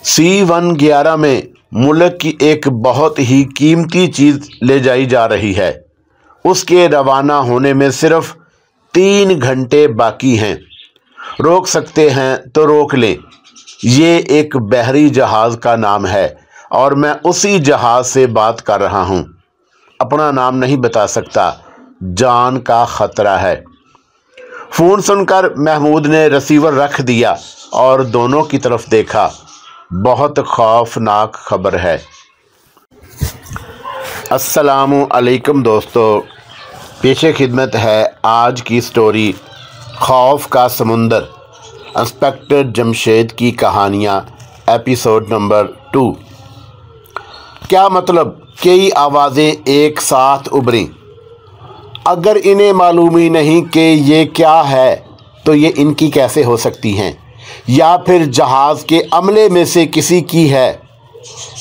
C-111 में मुल्क की एक बहुत ही कीमती चीज़ ले जाई जा रही है। उसके रवाना होने में सिर्फ 3 घंटे बाकी हैं। रोक सकते हैं तो रोक लें। ये एक बहरी जहाज़ का नाम है और मैं उसी जहाज़ से बात कर रहा हूँ। अपना नाम नहीं बता सकता, जान का ख़तरा है। फ़ोन सुनकर महमूद ने रिसीवर रख दिया और दोनों की तरफ देखा। बहुत खौफनाक खबर है। अस्सलामु अलैकुम दोस्तों, पेशे खिदमत है आज की स्टोरी खौफ का समुंदर, इंस्पेक्टर जमशेद की कहानियाँ, एपिसोड नंबर 2। क्या मतलब कई आवाज़ें एक साथ उभरीं। अगर इन्हें मालूम ही नहीं कि ये क्या है तो ये इनकी कैसे हो सकती हैं, या फिर जहाज़ के अमले में से किसी की है,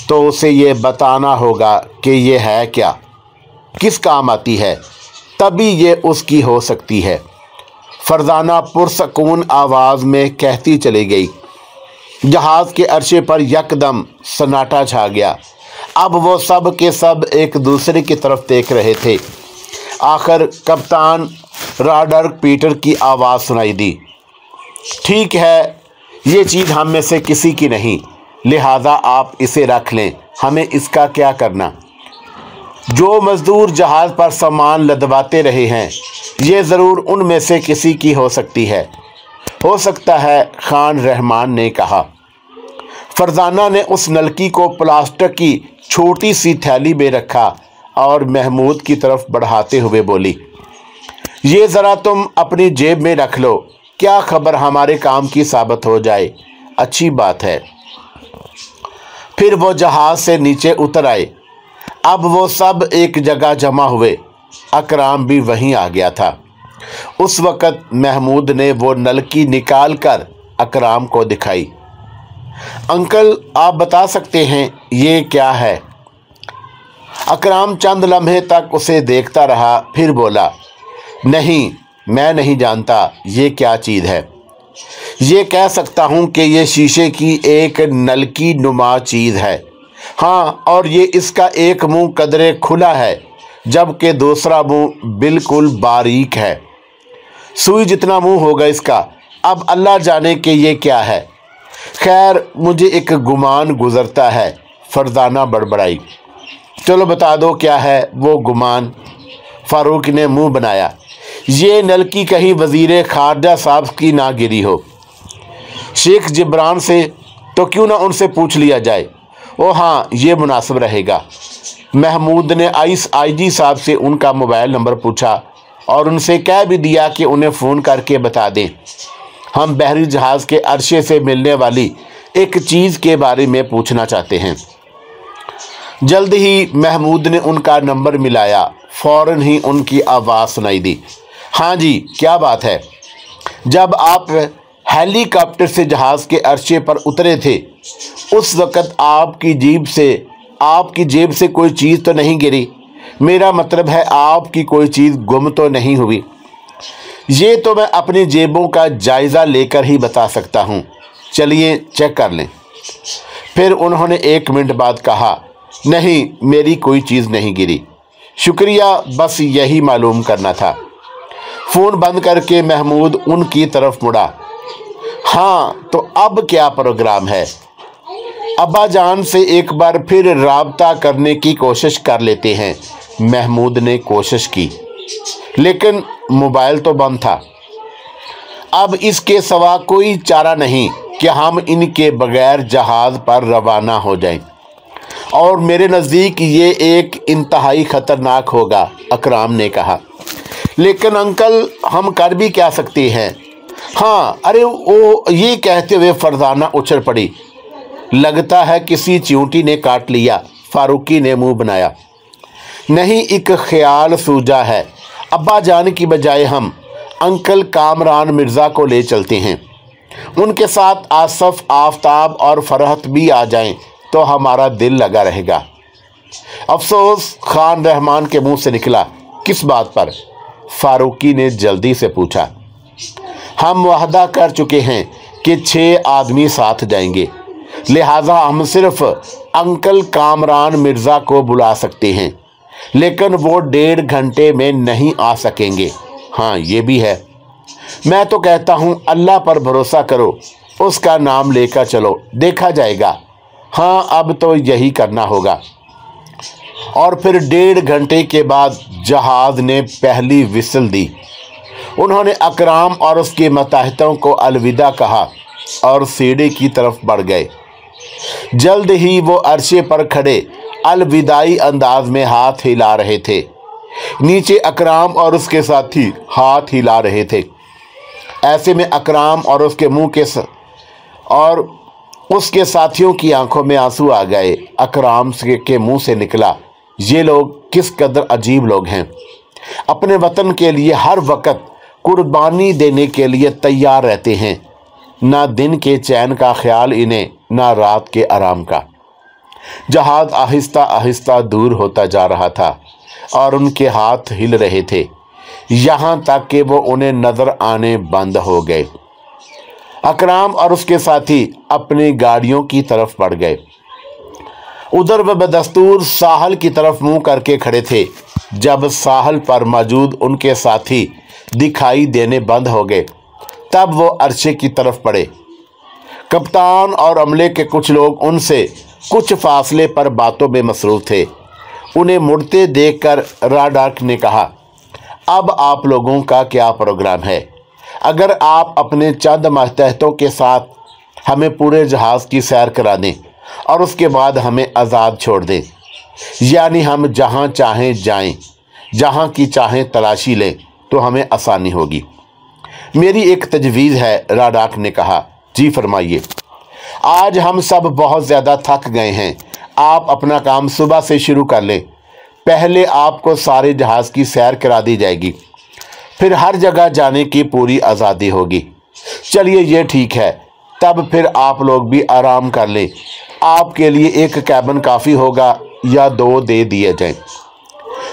तो उसे ये बताना होगा कि ये है क्या, किस काम आती है, तभी ये उसकी हो सकती है। फरजाना पुरसकून आवाज़ में कहती चली गई। जहाज़ के अरशे पर यकदम सन्नाटा छा गया। अब वो सब के सब एक दूसरे की तरफ देख रहे थे। आखिर कप्तान रॉडर्क पीटर की आवाज़ सुनाई दी। ठीक है, ये चीज़ हम में से किसी की नहीं, लिहाजा आप इसे रख लें, हमें इसका क्या करना। जो मज़दूर जहाज़ पर सामान लदवाते रहे हैं, ये ज़रूर उनमें से किसी की हो सकती है। हो सकता है, खान रहमान ने कहा। फरजाना ने उस नलकी को प्लास्टिक की छोटी सी थैली में रखा और महमूद की तरफ बढ़ाते हुए बोली, ये ज़रा तुम अपनी जेब में रख लो, क्या खबर हमारे काम की साबित हो जाए। अच्छी बात है। फिर वो जहाज़ से नीचे उतर आए। अब वो सब एक जगह जमा हुए। अकराम भी वहीं आ गया था। उस वक़्त महमूद ने वो नलकी निकाल कर अकराम को दिखाई। अंकल, आप बता सकते हैं ये क्या है? अकराम चंद लम्हे तक उसे देखता रहा, फिर बोला, नहीं, मैं नहीं जानता ये क्या चीज़ है। ये कह सकता हूँ कि ये शीशे की एक नलकी नुमा चीज़ है। हाँ, और ये इसका एक मुंह कदरे खुला है, जबकि दूसरा मुंह बिल्कुल बारीक है। सुई जितना मुंह होगा इसका। अब अल्लाह जाने कि ये क्या है। खैर, मुझे एक गुमान गुज़रता है, फरजाना बड़बड़ाई। चलो बता दो क्या है वो गुमान। फ़ारूक ने मुंह बनाया। ये नलकी कहीं वज़ीर ख़ारजा साहब की ना गिरी हो। शेख जिब्रान से तो क्यों ना उनसे पूछ लिया जाए। ओ हाँ, ये मुनासिब रहेगा। महमूद ने आईजी साहब से उनका मोबाइल नंबर पूछा और उनसे कह भी दिया कि उन्हें फ़ोन करके बता दें, हम बहरी जहाज़ के अरशे से मिलने वाली एक चीज़ के बारे में पूछना चाहते हैं। जल्द ही महमूद ने उनका नंबर मिलाया। फ़ौरन ही उनकी आवाज़ सुनाई दी। हाँ जी, क्या बात है? जब आप हेलीकॉप्टर से जहाज़ के अरशे पर उतरे थे, उस वक़्त आपकी जेब से कोई चीज़ तो नहीं गिरी? मेरा मतलब है, आपकी कोई चीज़ गुम तो नहीं हुई? ये तो मैं अपनी जेबों का जायज़ा लेकर ही बता सकता हूँ। चलिए चेक कर लें। फिर उन्होंने 1 मिनट बाद कहा, नहीं, मेरी कोई चीज़ नहीं गिरी। शुक्रिया, बस यही मालूम करना था। फ़ोन बंद करके महमूद उनकी तरफ मुड़ा। हाँ, तो अब क्या प्रोग्राम है? अब्बा जान से एक बार फिर राब्ता करने की कोशिश कर लेते हैं। महमूद ने कोशिश की, लेकिन मोबाइल तो बंद था। अब इसके सिवा कोई चारा नहीं कि हम इनके बगैर जहाज़ पर रवाना हो जाएं, और मेरे नज़दीक ये एक इंतहाई ख़तरनाक होगा, अकराम ने कहा। लेकिन अंकल, हम कर भी क्या सकते हैं? हाँ, अरे वो, ये कहते हुए फरजाना उछल पड़ी। लगता है किसी चींटी ने काट लिया। फारूकी ने मुंह बनाया। नहीं, एक ख्याल सूझा है। अब्बा जान की बजाय हम अंकल कामरान मिर्ज़ा को ले चलते हैं। उनके साथ आसफ़, आफ्ताब और फरहत भी आ जाएं तो हमारा दिल लगा रहेगा। अफसोस, खान रहमान के मुंह से निकला। किस बात पर? फारूकी ने जल्दी से पूछा। हम वादा कर चुके हैं कि 6 आदमी साथ जाएंगे। लिहाजा हम सिर्फ अंकल कामरान मिर्ज़ा को बुला सकते हैं, लेकिन वो 1.5 घंटे में नहीं आ सकेंगे। हाँ, ये भी है। मैं तो कहता हूँ अल्लाह पर भरोसा करो, उसका नाम लेकर चलो, देखा जाएगा। हाँ, अब तो यही करना होगा। और फिर 1.5 घंटे के बाद जहाज़ ने पहली विसल दी। उन्होंने अकराम और उसके मतहतों को अलविदा कहा और सीढ़ी की तरफ बढ़ गए। जल्द ही वो अरशे पर खड़े अलविदाई अंदाज में हाथ हिला रहे थे। नीचे अकराम और उसके साथी हाथ हिला रहे थे। ऐसे में अकराम और उसके साथियों की आंखों में आंसू आ गए। अकराम के मुंह से निकला, ये लोग किस कदर अजीब लोग हैं, अपने वतन के लिए हर वक्त कुर्बानी देने के लिए तैयार रहते हैं। ना दिन के चैन का ख्याल इन्हें, ना रात के आराम का। जहाज़ आहिस्ता आहिस्ता दूर होता जा रहा था और उनके हाथ हिल रहे थे, यहाँ तक कि वो उन्हें नज़र आने बंद हो गए। अकराम और उसके साथी अपनी गाड़ियों की तरफ बढ़ गए। उधर वह बदस्तूर साहल की तरफ मुंह करके खड़े थे। जब साहल पर मौजूद उनके साथी दिखाई देने बंद हो गए, तब वो अरशे की तरफ बढ़े। कप्तान और अमले के कुछ लोग उनसे कुछ फासले पर बातों में मसरूफ़ थे। उन्हें मुड़ते देखकर राडाक ने कहा, अब आप लोगों का क्या प्रोग्राम है? अगर आप अपने चंद मातहतों के साथ हमें पूरे जहाज़ की सैर करा दें और उसके बाद हमें आज़ाद छोड़ दें, यानी हम जहाँ चाहें जाएं, जहाँ की चाहें तलाशी लें, तो हमें आसानी होगी। मेरी एक तजवीज़ है, राडाक ने कहा। जी फरमाइए। आज हम सब बहुत ज़्यादा थक गए हैं। आप अपना काम सुबह से शुरू कर लें। पहले आपको सारे जहाज़ की सैर करा दी जाएगी, फिर हर जगह जाने की पूरी आज़ादी होगी। चलिए, ये ठीक है। तब फिर आप लोग भी आराम कर लें। आपके लिए एक कैबिन काफ़ी होगा या 2 दे दिए जाएं।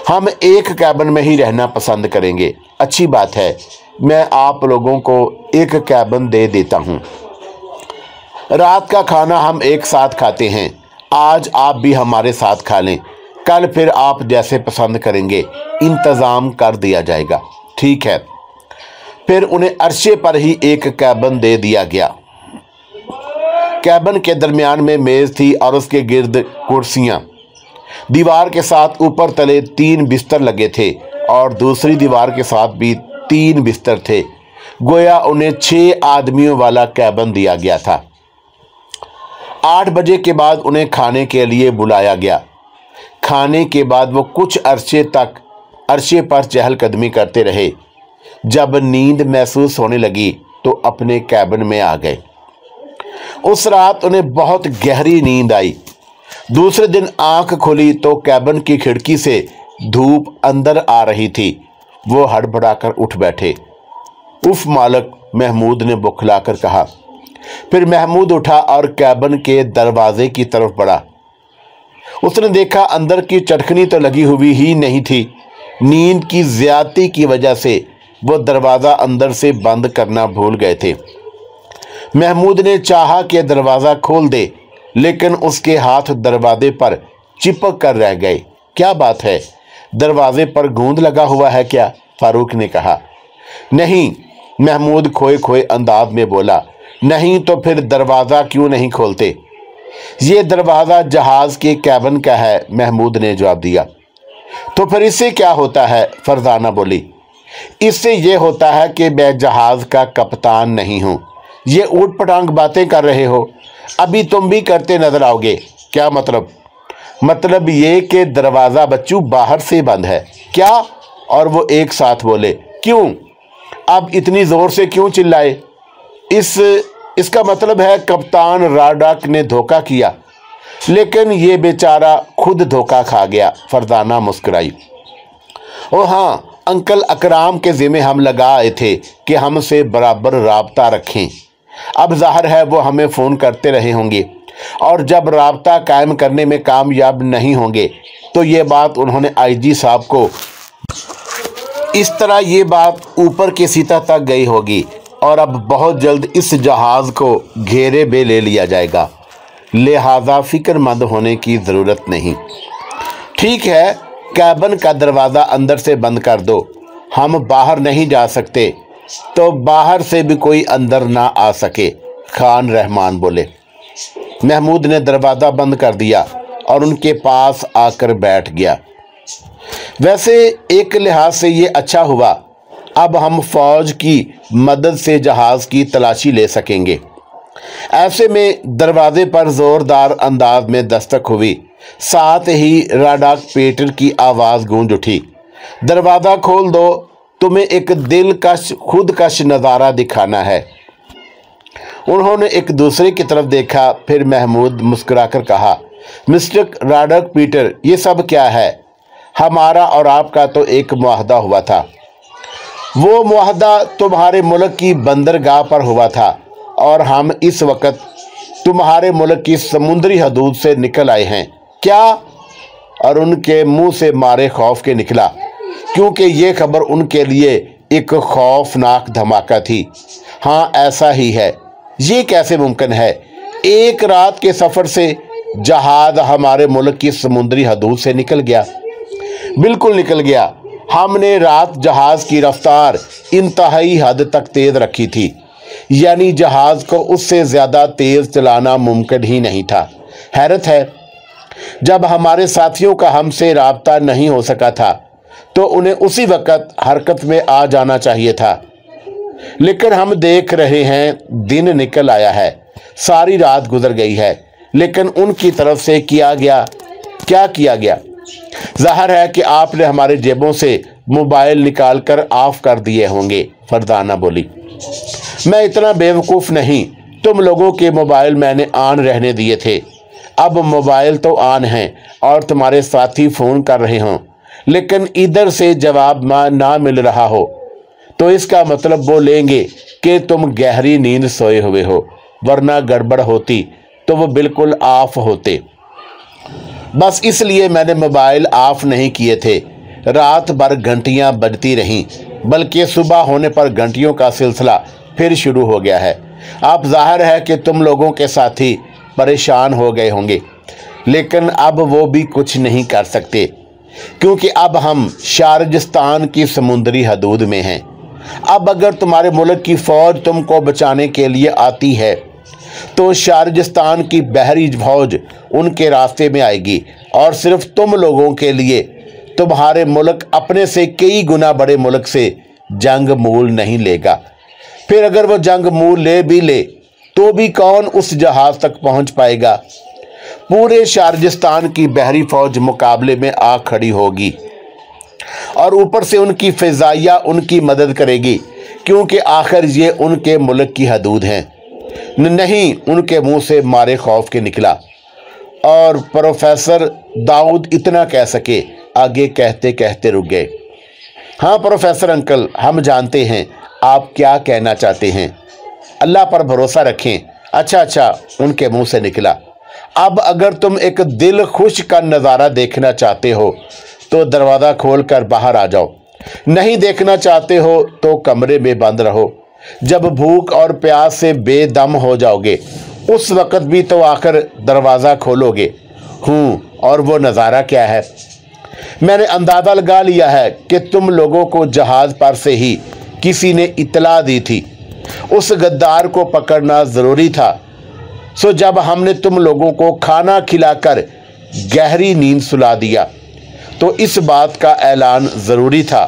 हम एक कैबिन में ही रहना पसंद करेंगे। अच्छी बात है, मैं आप लोगों को एक कैबिन दे देता हूँ। रात का खाना हम एक साथ खाते हैं। आज आप भी हमारे साथ खा लें। कल फिर आप जैसे पसंद करेंगे इंतज़ाम कर दिया जाएगा। ठीक है। फिर उन्हें अरशे पर ही एक कैबिन दे दिया गया। कैबिन के दरमियान में मेज़ थी और उसके गिर्द कुर्सियाँ। दीवार के साथ ऊपर तले 3 बिस्तर लगे थे और दूसरी दीवार के साथ भी 3 बिस्तर थे। गोया उन्हें 6 आदमियों वाला कैबिन दिया गया था। 8 बजे के बाद उन्हें खाने के लिए बुलाया गया। खाने के बाद वो कुछ अरसे तक अरशे पर चहलकदमी करते रहे। जब नींद महसूस होने लगी तो अपने कैबिन में आ गए। उस रात उन्हें बहुत गहरी नींद आई। दूसरे दिन आंख खुली तो कैबिन की खिड़की से धूप अंदर आ रही थी। वो हड़बड़ाकर उठ बैठे। उफ मालिक, महमूद ने बुखलाकर कहा। फिर महमूद उठा और कैबिन के दरवाजे की तरफ बढ़ा। उसने देखा अंदर की चटखनी तो लगी हुई ही नहीं थी। नींद की ज्यादती की वजह से वो दरवाज़ा अंदर से बंद करना भूल गए थे। महमूद ने चाहा कि दरवाज़ा खोल दे, लेकिन उसके हाथ दरवाजे पर चिपक कर रह गए। क्या बात है, दरवाजे पर गूंद लगा हुआ है क्या? फारूक ने कहा। नहीं, महमूद खोए खोए अंदाज में बोला। नहीं तो फिर दरवाज़ा क्यों नहीं खोलते? ये दरवाज़ा जहाज़ के कैबिन का है, महमूद ने जवाब दिया। तो फिर इससे क्या होता है? फरजाना बोली। इससे ये होता है कि मैं जहाज़ का कप्तान नहीं हूँ। ये ऊट पटांग बातें कर रहे हो, अभी तुम भी करते नजर आओगे। क्या मतलब? मतलब ये कि दरवाज़ा बच्चू बाहर से बंद है। क्या? और वो एक साथ बोले। क्यों? अब इतनी ज़ोर से क्यों चिल्लाए? इसका मतलब है कप्तान राडाक ने धोखा किया, लेकिन ये बेचारा खुद धोखा खा गया। फरजाना मुस्कुराई। ओ हाँ, अंकल अकराम के ज़िम्मे हम लगा आए थे कि हमसे बराबर राब्ता रखें। अब ज़ाहिर है वो हमें फ़ोन करते रहे होंगे, और जब राब्ता कायम करने में कामयाब नहीं होंगे तो ये बात उन्होंने आईजी साहब को, इस तरह ये बात ऊपर के सीता तक गई होगी और अब बहुत जल्द इस जहाज़ को घेरे में ले लिया जाएगा। लिहाजा फिक्र मंद होने की ज़रूरत नहीं। ठीक है, कैबिन का दरवाज़ा अंदर से बंद कर दो, हम बाहर नहीं जा सकते तो बाहर से भी कोई अंदर ना आ सके, खान रहमान बोले। महमूद ने दरवाज़ा बंद कर दिया और उनके पास आकर बैठ गया। वैसे एक लिहाज से ये अच्छा हुआ, अब हम फौज की मदद से जहाज़ की तलाशी ले सकेंगे। ऐसे में दरवाजे पर ज़ोरदार अंदाज में दस्तक हुई, साथ ही राडाक पीटर की आवाज़ गूंज उठी, दरवाज़ा खोल दो, तुम्हें एक दिलकश खुदकश नज़ारा दिखाना है। उन्होंने एक दूसरे की तरफ देखा, फिर महमूद मुस्कुराकर कहा, मिस्टर राडाक पीटर, ये सब क्या है? हमारा और आपका तो एक मुआहदा हुआ था। वो मुआहदा तुम्हारे मुल्क की बंदरगाह पर हुआ था और हम इस वक्त तुम्हारे मुल्क की समुद्री हदूद से निकल आए हैं। क्या? और उनके मुंह से मारे खौफ के निकला, क्योंकि ये खबर उनके लिए एक खौफनाक धमाका थी। हाँ, ऐसा ही है। ये कैसे मुमकिन है? एक रात के सफ़र से जहाज़ हमारे मुल्क की समुद्री हदूद से निकल गया। बिल्कुल निकल गया। हमने रात जहाज़ की रफ्तार इंतहाई हद तक तेज़ रखी थी, यानी जहाज़ को उससे ज़्यादा तेज़ चलाना मुमकिन ही नहीं था। हैरत है, जब हमारे साथियों का हमसे राब्ता नहीं हो सका था तो उन्हें उसी वक्त हरकत में आ जाना चाहिए था, लेकिन हम देख रहे हैं दिन निकल आया है, सारी रात गुजर गई है, लेकिन उनकी तरफ से क्या किया गया? ज़ाहिर है कि आपने हमारे जेबों से मोबाइल निकालकर ऑफ कर दिए होंगे, फरदाना बोली। मैं इतना बेवकूफ़ नहीं, तुम लोगों के मोबाइल मैंने ऑन रहने दिए थे। अब मोबाइल तो ऑन हैं और तुम्हारे साथी फ़ोन कर रहे हों, लेकिन इधर से जवाब ना मिल रहा हो तो इसका मतलब वो लेंगे कि तुम गहरी नींद सोए हुए हो, वरना गड़बड़ होती तो वो बिल्कुल ऑफ होते। बस इसलिए मैंने मोबाइल ऑफ नहीं किए थे। रात भर घंटियां बजती रहीं, बल्कि सुबह होने पर घंटियों का सिलसिला फिर शुरू हो गया है। अब जाहिर है कि तुम लोगों के साथी परेशान हो गए होंगे, लेकिन अब वो भी कुछ नहीं कर सकते, क्योंकि अब हम शारजिस्तान की समुद्री हदूद में हैं। अब अगर तुम्हारे मुल्क की फ़ौज तुमको बचाने के लिए आती है तो शारजिस्तान की बहरी फौज उनके रास्ते में आएगी और सिर्फ तुम लोगों के लिए तुम्हारे मुल्क अपने से कई गुना बड़े मुल्क से जंग मूल नहीं लेगा। फिर अगर वो जंग मूल ले तो भी कौन उस जहाज़ तक पहुंच पाएगा? पूरे शारजिस्तान की बहरी फौज मुकाबले में आ खड़ी होगी और ऊपर से उनकी फ़िज़ाइया उनकी मदद करेगी, क्योंकि आखिर ये उनके मुल्क की हदूद हैं। नहीं, उनके मुंह से मारे खौफ के निकला और प्रोफेसर दाऊद इतना कह सके, आगे कहते कहते रुक गए। हाँ प्रोफेसर अंकल, हम जानते हैं आप क्या कहना चाहते हैं, अल्लाह पर भरोसा रखें। अच्छा, उनके मुंह से निकला। अब अगर तुम एक दिल खुश का नज़ारा देखना चाहते हो तो दरवाज़ा खोलकर बाहर आ जाओ, नहीं देखना चाहते हो तो कमरे में बंद रहो। जब भूख और प्यास से बेदम हो जाओगे उस वक़्त भी तो आकर दरवाज़ा खोलोगे। और वो नज़ारा क्या है? मैंने अंदाज़ा लगा लिया है कि तुम लोगों को जहाज़ पर से ही किसी ने इत्तला दी थी, उस गद्दार को पकड़ना ज़रूरी था। सो जब हमने तुम लोगों को खाना खिलाकर गहरी नींद सुला दिया तो इस बात का ऐलान ज़रूरी था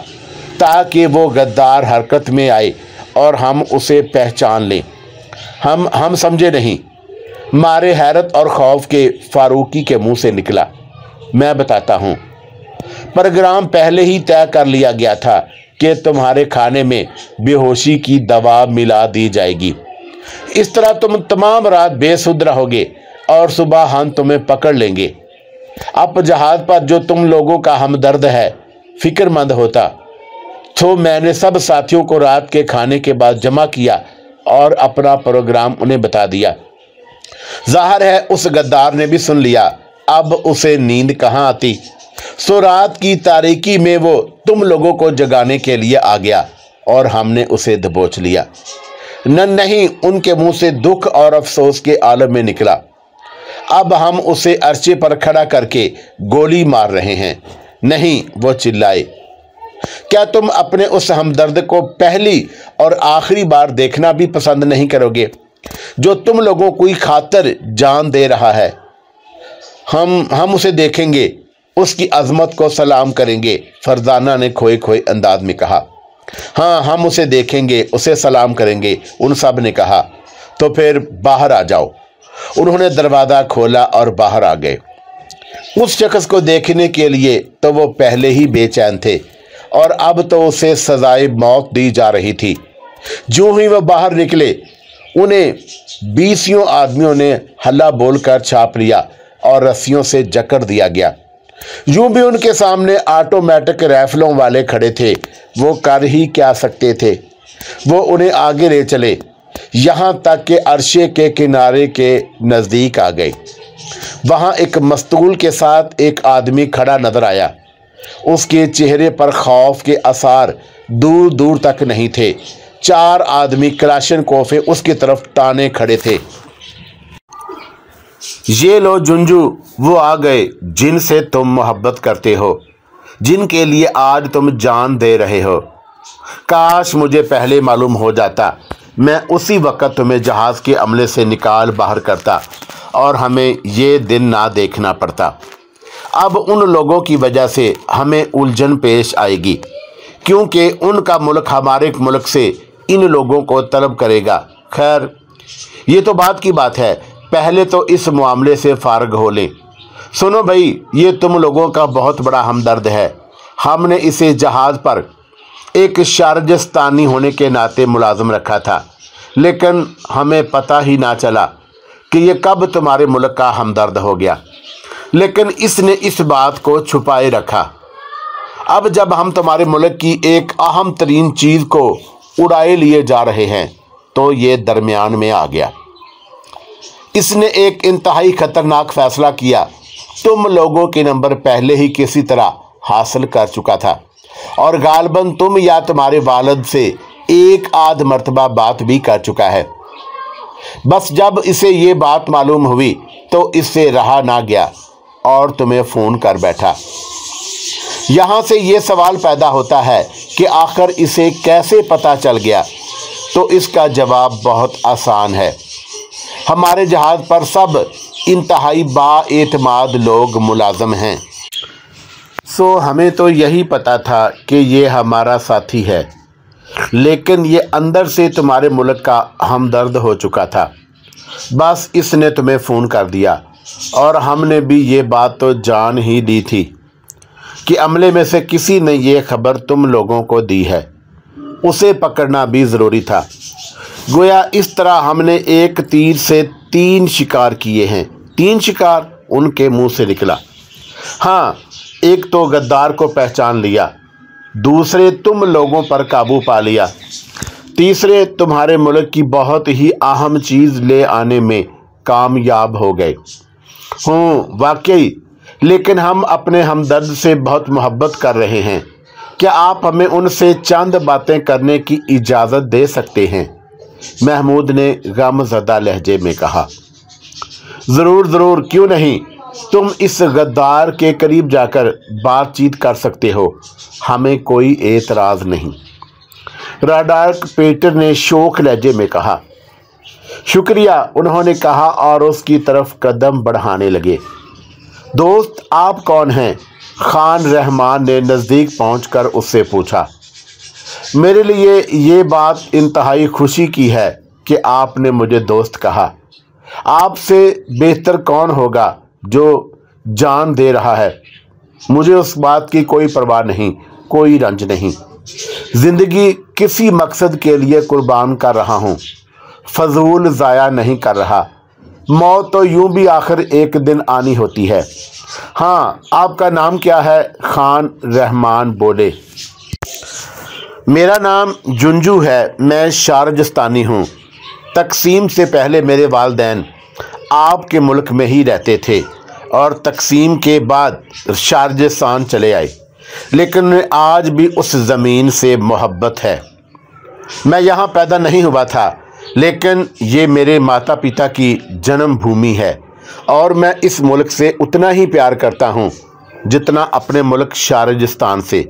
ताकि वो गद्दार हरकत में आए और हम उसे पहचान लें। हम समझे नहीं। मारे हैरत और खौफ के फारूकी के मुंह से निकला, मैं बताता हूँ, प्रोग्राम पहले ही तय कर लिया गया था कि तुम्हारे खाने में बेहोशी की दवा मिला दी जाएगी। इस तरह तुम तमाम रात बेसुध रहोगे और सुबह हम तुम्हें पकड़ लेंगे। अब जहाज़ पर जो तुम लोगों का हमदर्द है फिक्रमंद होता तो मैंने सब साथियों को रात के खाने के बाद जमा किया और अपना प्रोग्राम उन्हें बता दिया। जाहिर है उस गद्दार ने भी सुन लिया। अब उसे नींद कहाँ आती। सो रात की तारीकी में वो तुम लोगों को जगाने के लिए आ गया और हमने उसे दबोच लिया। नहीं, उनके मुंह से दुख और अफसोस के आलम में निकला। अब हम उसे अर्चे पर खड़ा करके गोली मार रहे हैं। नहीं, वो चिल्लाए। क्या तुम अपने उस हमदर्द को पहली और आखिरी बार देखना भी पसंद नहीं करोगे जो तुम लोगों की खातिर जान दे रहा है? हम उसे देखेंगे, उसकी अजमत को सलाम करेंगे, फरजाना ने खोए खोए अंदाज में कहा। हाँ, हम उसे देखेंगे, उसे सलाम करेंगे, उन सब ने कहा। तो फिर बाहर आ जाओ। उन्होंने दरवाज़ा खोला और बाहर आ गए। उस शख्स को देखने के लिए तो वो पहले ही बेचैन थे और अब तो उसे सजाए मौत दी जा रही थी। जो ही वह बाहर निकले, उन्हें 20 आदमियों ने हल्ला बोलकर छाप लिया और रस्सियों से जकड़ दिया गया। यूं भी उनके सामने ऑटोमेटिक राइफलों वाले खड़े थे। वो कर ही क्या सकते थे। वो उन्हें आगे ले चले, यहाँ तक कि अर्शे के किनारे के नज़दीक आ गए। वहाँ एक मस्तूल के साथ एक आदमी खड़ा नजर आया। उसके चेहरे पर खौफ के आसार दूर दूर तक नहीं थे। 4 आदमी कलाशनकोफ़े उसकी तरफ ताने खड़े थे। ये लो जुंजू, वो आ गए जिनसे तुम मोहब्बत करते हो, जिनके लिए आज तुम जान दे रहे हो। काश मुझे पहले मालूम हो जाता, मैं उसी वक़्त तुम्हें जहाज़ के अमले से निकाल बाहर करता और हमें ये दिन ना देखना पड़ता। अब उन लोगों की वजह से हमें उलझन पेश आएगी, क्योंकि उनका मुल्क हमारे मुल्क से इन लोगों को तलब करेगा। खैर, ये तो बात की बात है, पहले तो इस मामले से फारग हो लें। सुनो भाई, ये तुम लोगों का बहुत बड़ा हमदर्द है। हमने इसे जहाज़ पर एक शारजस्तानी होने के नाते मुलाजिम रखा था, लेकिन हमें पता ही ना चला कि ये कब तुम्हारे मुल्क का हमदर्द हो गया। लेकिन इसने इस बात को छुपाए रखा। अब जब हम तुम्हारे मुल्क की एक अहम तरीन चीज़ को उड़ाए लिए जा रहे हैं, तो ये दरमियान में आ गया। इसने एक इंतहाई ख़तरनाक फ़ैसला किया। तुम लोगों के नंबर पहले ही किसी तरह हासिल कर चुका था और गालबन तुम या तुम्हारे वालिद से एक आध मर्तबा बात भी कर चुका है। बस जब इसे ये बात मालूम हुई तो इससे रहा ना गया और तुम्हें फ़ोन कर बैठा। यहाँ से ये सवाल पैदा होता है कि आखिर इसे कैसे पता चल गया। तो इसका जवाब बहुत आसान है। हमारे जहाज़ पर सब इंतहाई बाएतमाद लोग मुलाज़म हैं। सो हमें तो यही पता था कि ये हमारा साथी है, लेकिन ये अंदर से तुम्हारे मुल्क का हमदर्द हो चुका था। बस इसने तुम्हें फ़ोन कर दिया और हमने भी ये बात तो जान ही दी थी कि अमले में से किसी ने ये खबर तुम लोगों को दी है। उसे पकड़ना भी ज़रूरी था। गोया इस तरह हमने एक तीर से 3 शिकार किए हैं। 3 शिकार? उनके मुंह से निकला। हाँ, एक तो गद्दार को पहचान लिया, दूसरे तुम लोगों पर काबू पा लिया, तीसरे तुम्हारे मुल्क की बहुत ही अहम चीज़ ले आने में कामयाब हो गए। वाकई, लेकिन हम अपने हमदर्द से बहुत मोहब्बत कर रहे हैं। क्या आप हमें उनसे चंद बातें करने की इजाज़त दे सकते हैं? महमूद ने गमज़दा लहजे में कहा। ज़रूर ज़रूर, क्यों नहीं। तुम इस गद्दार के करीब जाकर बातचीत कर सकते हो, हमें कोई एतराज़ नहीं। राडार्क पीटर ने शोख लहजे में कहा। शुक्रिया, उन्होंने कहा और उसकी तरफ कदम बढ़ाने लगे। दोस्त, आप कौन हैं? खान रहमान ने नज़दीक पहुंचकर उससे पूछा। मेरे लिए ये बात इंतहाई खुशी की है कि आपने मुझे दोस्त कहा। आपसे बेहतर कौन होगा जो जान दे रहा है। मुझे उस बात की कोई परवाह नहीं, कोई रंज नहीं। ज़िंदगी किसी मकसद के लिए कुर्बान कर रहा हूँ, फजूल ज़ाया नहीं कर रहा। मौत तो यूं भी आखिर एक दिन आनी होती है। हाँ, आपका नाम क्या है? खान रहमान बोले। मेरा नाम जुंजू है, मैं शारजस्तानी हूँ। तकसीम से पहले मेरे वालिदैन आपके मुल्क में ही रहते थे और तकसीम के बाद शारजस्तान चले आए, लेकिन आज भी उस ज़मीन से मोहब्बत है। मैं यहाँ पैदा नहीं हुआ था, लेकिन ये मेरे माता पिता की जन्म भूमि है। और मैं इस मुल्क से उतना ही प्यार करता हूँ जितना अपने मुल्क शारजिस्तान से।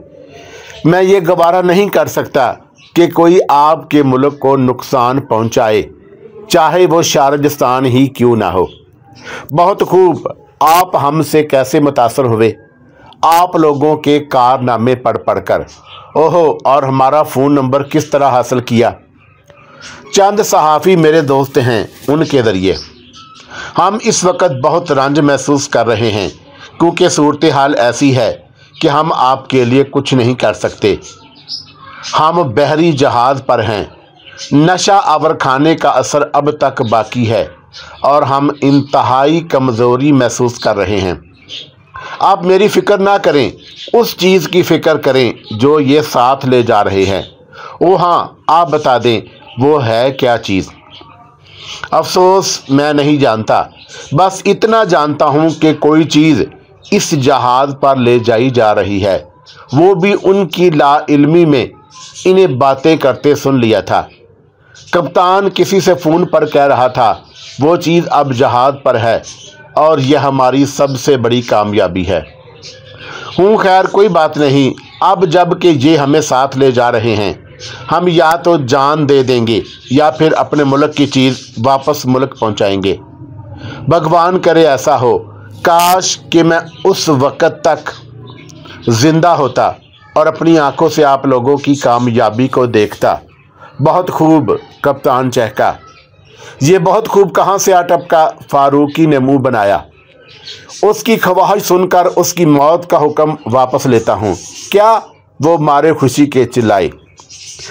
मैं ये गवारा नहीं कर सकता कि कोई आपके मुल्क को नुकसान पहुँचाए, चाहे वो शारजिस्तान ही क्यों ना हो। बहुत खूब, आप हमसे कैसे मुतासर हुए? आप लोगों के कारनामे पढ़ कर। ओहो, और हमारा फ़ोन नंबर किस तरह हासिल किया? चंद सहाफ़ी मेरे दोस्त हैं, उनके ज़रिए। हम इस वक्त बहुत रंज महसूस कर रहे हैं क्योंकि सूरत हाल ऐसी है कि हम आपके लिए कुछ नहीं कर सकते। हम बहरी जहाज़ पर हैं। नशा आवर खाने का असर अब तक बाकी है और हम इंतहाई कमज़ोरी महसूस कर रहे हैं। आप मेरी फ़िक्र ना करें, उस चीज़ की फ़िक्र करें जो ये साथ ले जा रहे हैं। ओ हाँ, आप बता दें वो है क्या चीज़? अफसोस मैं नहीं जानता, बस इतना जानता हूँ कि कोई चीज़ इस जहाज़ पर ले जाई जा रही है। वो भी उनकी लाइल्मी में इन्हें बातें करते सुन लिया था। कप्तान किसी से फ़ोन पर कह रहा था वो चीज़ अब जहाज़ पर है और यह हमारी सबसे बड़ी कामयाबी है। खैर कोई बात नहीं, अब जब कि ये हमें साथ ले जा रहे हैं, हम या तो जान दे देंगे या फिर अपने मुल्क की चीज़ वापस मुल्क पहुंचाएंगे। भगवान करे ऐसा हो। काश कि मैं उस वक़्त तक ज़िंदा होता और अपनी आंखों से आप लोगों की कामयाबी को देखता। बहुत खूब, कप्तान चहका। ये बहुत खूब कहाँ से आ टपका? फारूकी ने मुंह बनाया। उसकी ख्वाहिश सुनकर उसकी मौत का हुक्म वापस लेता हूँ। क्या? वो मारे खुशी के चिल्लाए।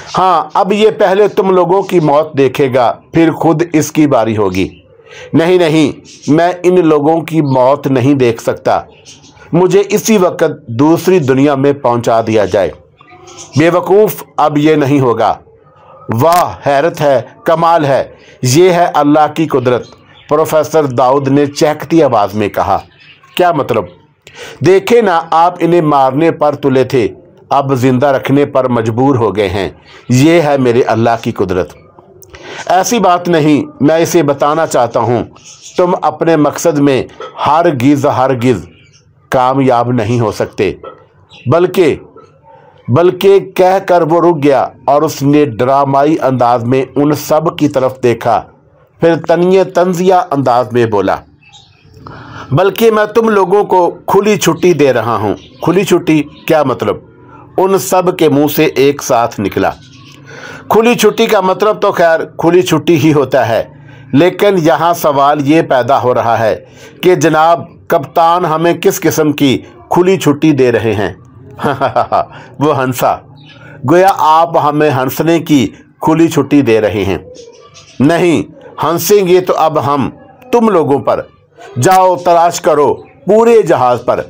हाँ, अब ये पहले तुम लोगों की मौत देखेगा, फिर खुद इसकी बारी होगी। नहीं नहीं, मैं इन लोगों की मौत नहीं देख सकता। मुझे इसी वक्त दूसरी दुनिया में पहुंचा दिया जाए। बेवकूफ़, अब ये नहीं होगा। वाह, हैरत है, कमाल है, ये है अल्लाह की कुदरत, प्रोफेसर दाऊद ने चहकती आवाज़ में कहा। क्या मतलब? देखे ना, आप इन्हें मारने पर तुले थे, अब जिंदा रखने पर मजबूर हो गए हैं। ये है मेरे अल्लाह की कुदरत। ऐसी बात नहीं, मैं इसे बताना चाहता हूँ, तुम अपने मकसद में हरगिज़ कामयाब नहीं हो सकते। बल्कि कह कर वो रुक गया और उसने ड्रामाई अंदाज में उन सब की तरफ देखा, फिर तंजिया अंदाज में बोला, बल्कि मैं तुम लोगों को खुली छुट्टी दे रहा हूँ। खुली छुट्टी? क्या मतलब? उन सब के मुंह से एक साथ निकला। खुली छुट्टी का मतलब तो खैर खुली छुट्टी ही होता है, लेकिन यहाँ सवाल ये पैदा हो रहा है कि जनाब कप्तान हमें किस किस्म की खुली छुट्टी दे रहे हैं? वो हंसा, गोया आप हमें हंसने की खुली छुट्टी दे रहे हैं। नहीं, हंसेंगे तो अब हम तुम लोगों पर। जाओ तलाश करो पूरे जहाज़ पर,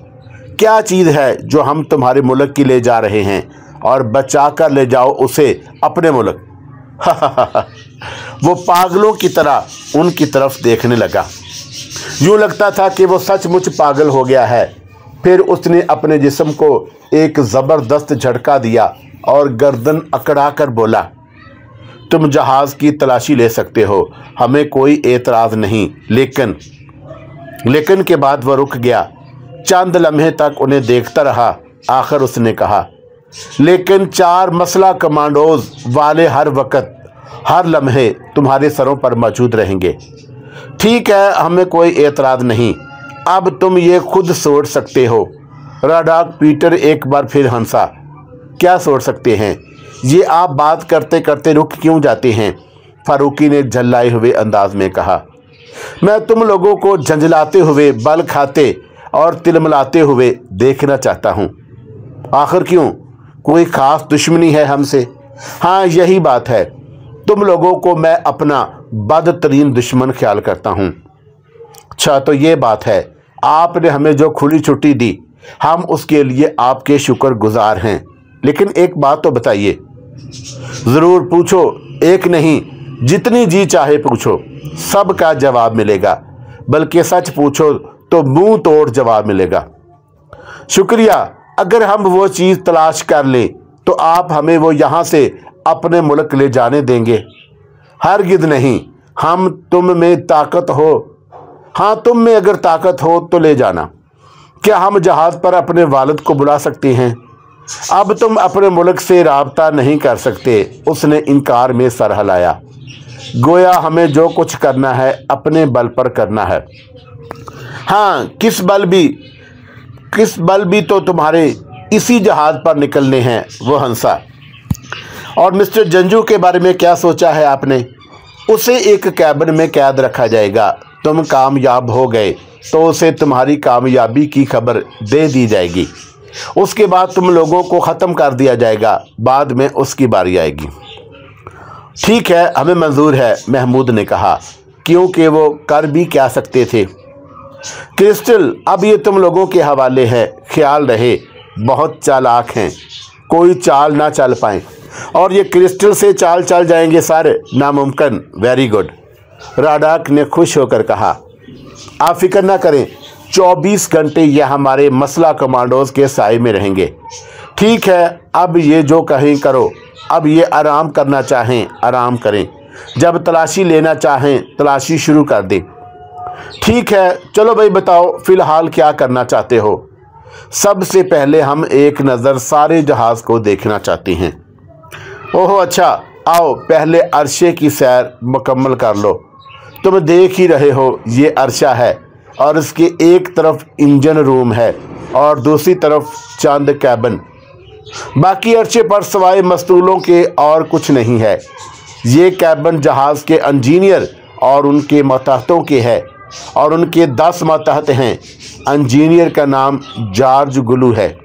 क्या चीज़ है जो हम तुम्हारे मुल्क की ले जा रहे हैं, और बचा कर ले जाओ उसे अपने मुल्क। वो पागलों की तरह उनकी तरफ देखने लगा। यूँ लगता था कि वो सचमुच पागल हो गया है। फिर उसने अपने जिस्म को एक ज़बरदस्त झटका दिया और गर्दन अकड़ा कर बोला, तुम जहाज़ की तलाशी ले सकते हो, हमें कोई एतराज़ नहीं। लेकिन के बाद वह रुक गया। चंद लम्हे तक उन्हें देखता रहा। आखिर उसने कहा, लेकिन 4 मसला कमांडोज वाले हर वक्त हर लम्हे तुम्हारे सरों पर मौजूद रहेंगे। ठीक है, हमें कोई एतराज़ नहीं, अब तुम ये खुद सोच सकते हो। राडाक पीटर एक बार फिर हंसा। क्या सोच सकते हैं? ये आप बात करते करते रुक क्यों जाते हैं? फारूकी ने झल्लाए हुए अंदाज में कहा, मैं तुम लोगों को झंझलाते हुए, बल खाते और तिलमिलाते हुए देखना चाहता हूँ। आखिर क्यों? कोई ख़ास दुश्मनी है हमसे? हाँ, यही बात है। तुम लोगों को मैं अपना बदतरीन दुश्मन ख्याल करता हूँ। अच्छा, तो ये बात है। आपने हमें जो खुली छुट्टी दी, हम उसके लिए आपके शुक्रगुजार हैं। लेकिन एक बात तो बताइए। ज़रूर पूछो, एक नहीं, जितनी जी चाहे पूछो, सबका जवाब मिलेगा। बल्कि सच पूछो तो मुंह तोड़ जवाब मिलेगा। शुक्रिया। अगर हम वो चीज़ तलाश कर लें तो आप हमें वो यहाँ से अपने मुल्क ले जाने देंगे? हरगिज़ नहीं। हम तुम में ताकत हो हाँ, तुम में अगर ताकत हो तो ले जाना। क्या हम जहाज़ पर अपने वालिद को बुला सकते हैं? अब तुम अपने मुल्क से राब्ता नहीं कर सकते। उसने इनकार में सर हिलाया। गोया हमें जो कुछ करना है अपने बल पर करना है। हाँ, किस बल भी तो तुम्हारे इसी जहाज़ पर निकलने हैं। वो हंसा। और मिस्टर जंजू के बारे में क्या सोचा है आपने? उसे एक कैबिन में कैद रखा जाएगा। तुम कामयाब हो गए तो उसे तुम्हारी कामयाबी की खबर दे दी जाएगी। उसके बाद तुम लोगों को ख़त्म कर दिया जाएगा। बाद में उसकी बारी आएगी। ठीक है, हमें मंजूर है, महमूद ने कहा, क्योंकि वो कर भी क्या सकते थे। क्रिस्टल, अब ये तुम लोगों के हवाले है। ख्याल रहे, बहुत चालाक हैं, कोई चाल ना चल पाए। और ये क्रिस्टल से चाल चल जाएंगे सर? नामुमकिन। वेरी गुड, राडाक ने खुश होकर कहा। आप फिक्र ना करें, 24 घंटे ये हमारे मसला कमांडोज के साए में रहेंगे। ठीक है, अब ये जो कहें करो। अब ये आराम करना चाहें आराम करें, जब तलाशी लेना चाहें तलाशी शुरू कर दें। ठीक है, चलो भाई बताओ फ़िलहाल क्या करना चाहते हो? सबसे पहले हम एक नज़र सारे जहाज़ को देखना चाहते हैं। ओहो अच्छा, आओ पहले अरशे की सैर मुकम्मल कर लो। तुम देख ही रहे हो, ये अरशा है और इसके एक तरफ इंजन रूम है और दूसरी तरफ चंद कैबिन। बाकी अरशे पर सवाए मस्तूलों के और कुछ नहीं है। ये कैबिन जहाज़ के इंजीनियर और उनके मतहतों के है और उनके 10 मतहत हैं। इंजीनियर का नाम जॉर्ज गुलू है।